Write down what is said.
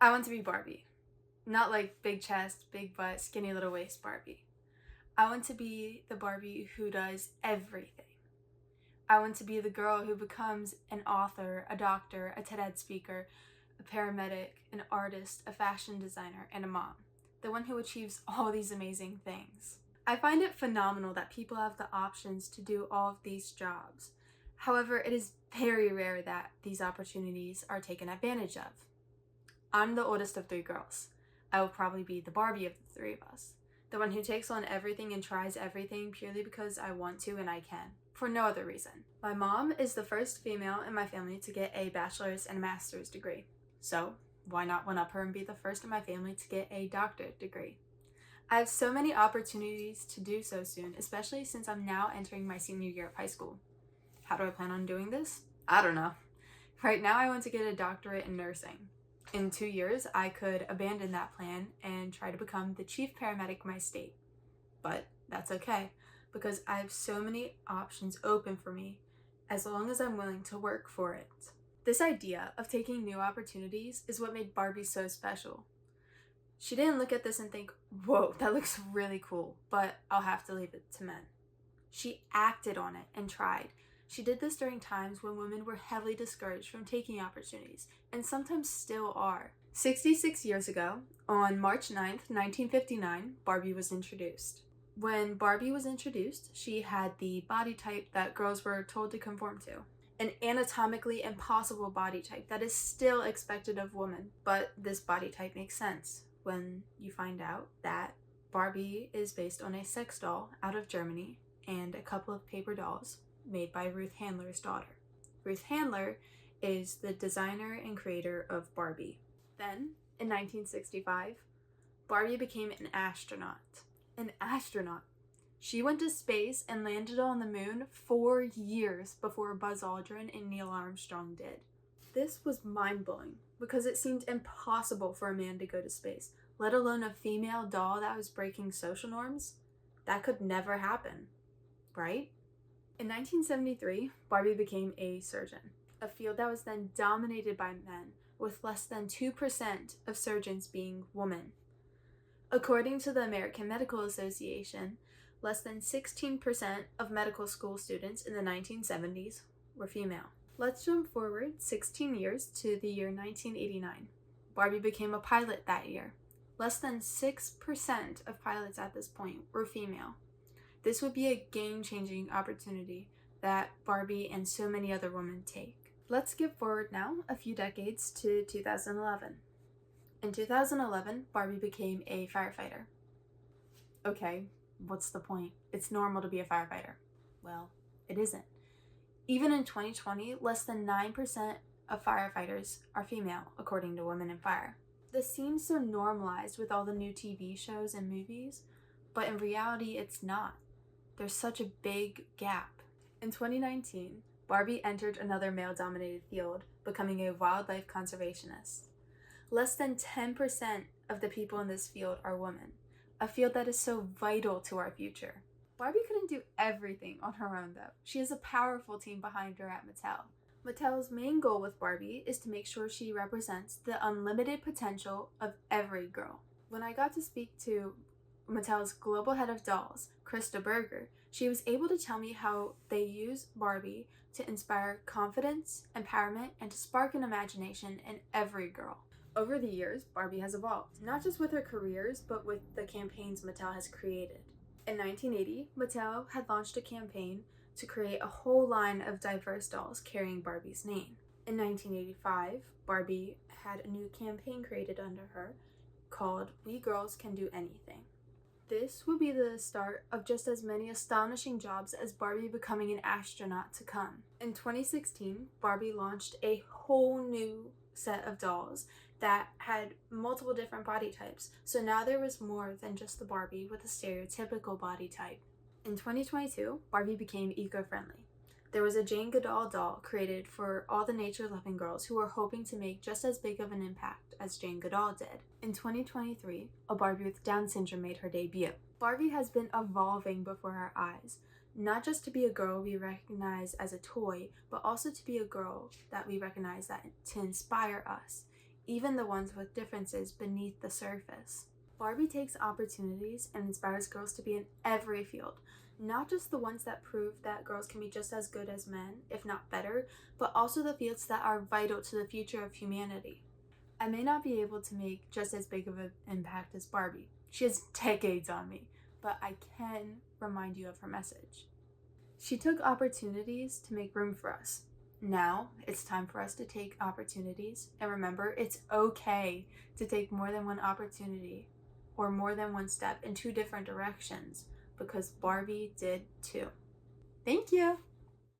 I want to be Barbie. Not like big chest, big butt, skinny little waist Barbie. I want to be the Barbie who does everything. I want to be the girl who becomes an author, a doctor, a TED speaker, a paramedic, an artist, a fashion designer, and a mom. The one who achieves all these amazing things. I find it phenomenal that people have the options to do all of these jobs. However, it is very rare that these opportunities are taken advantage of. I'm the oldest of three girls. I will probably be the Barbie of the three of us. The one who takes on everything and tries everything purely because I want to and I can, for no other reason. My mom is the first female in my family to get a bachelor's and master's degree. So, why not one up her and be the first in my family to get a doctorate degree? I have so many opportunities to do so soon, especially since I'm now entering my senior year of high school. How do I plan on doing this? I don't know. Right now I want to get a doctorate in nursing. In 2 years, I could abandon that plan and try to become the chief paramedic of my state. But that's okay, because I have so many options open for me as long as I'm willing to work for it. This idea of taking new opportunities is what made Barbie so special. She didn't look at this and think, whoa, that looks really cool, but I'll have to leave it to men. She acted on it and tried. She did this during times when women were heavily discouraged from taking opportunities, and sometimes still are. 66 years ago, on March 9th, 1959, Barbie was introduced. When Barbie was introduced, she had the body type that girls were told to conform to. An anatomically impossible body type that is still expected of women. But this body type makes sense when you find out that Barbie is based on a sex doll out of Germany and a couple of paper dolls made by Ruth Handler's daughter. Ruth Handler is the designer and creator of Barbie. Then, in 1965, Barbie became an astronaut. An astronaut. She went to space and landed on the moon 4 years before Buzz Aldrin and Neil Armstrong did. This was mind-blowing because it seemed impossible for a man to go to space, let alone a female doll that was breaking social norms. That could never happen, right? In 1973, Barbie became a surgeon, a field that was then dominated by men, with less than 2% of surgeons being women. According to the American Medical Association, less than 16% of medical school students in the 1970s were female. Let's jump forward 16 years to the year 1989. Barbie became a pilot that year. Less than 6% of pilots at this point were female. This would be a game-changing opportunity that Barbie and so many other women take. Let's skip forward now a few decades to 2011. In 2011, Barbie became a firefighter. Okay, what's the point? It's normal to be a firefighter. Well, it isn't. Even in 2020, less than 9% of firefighters are female, according to Women in Fire. This seems so normalized with all the new TV shows and movies, but in reality, it's not. There's such a big gap. In 2019, Barbie entered another male-dominated field, becoming a wildlife conservationist. Less than 10% of the people in this field are women, a field that is so vital to our future. Barbie couldn't do everything on her own, though. She has a powerful team behind her at Mattel. Mattel's main goal with Barbie is to make sure she represents the unlimited potential of every girl. When I got to speak to Mattel's global head of dolls, Krista Berger, she was able to tell me how they use Barbie to inspire confidence, empowerment, and to spark an imagination in every girl. Over the years, Barbie has evolved, not just with her careers, but with the campaigns Mattel has created. In 1980, Mattel had launched a campaign to create a whole line of diverse dolls carrying Barbie's name. In 1985, Barbie had a new campaign created under her called We Girls Can Do Anything. This would be the start of just as many astonishing jobs as Barbie becoming an astronaut to come. In 2016, Barbie launched a whole new set of dolls that had multiple different body types, so now there was more than just the Barbie with a stereotypical body type. In 2022, Barbie became eco-friendly. There was a Jane Goodall doll created for all the nature-loving girls who were hoping to make just as big of an impact as Jane Goodall did. In 2023, a Barbie with Down syndrome made her debut. Barbie has been evolving before our eyes, not just to be a girl we recognize as a toy, but also to be a girl that we recognize that to inspire us even the ones with differences beneath the surface. Barbie takes opportunities and inspires girls to be in every field, not just the ones that prove that girls can be just as good as men, if not better, but also the fields that are vital to the future of humanity. I may not be able to make just as big of an impact as Barbie. She has decades on me, but I can remind you of her message. She took opportunities to make room for us. Now it's time for us to take opportunities, and remember, it's okay to take more than one opportunity or more than one step in two different directions, because Barbie did too. Thank you.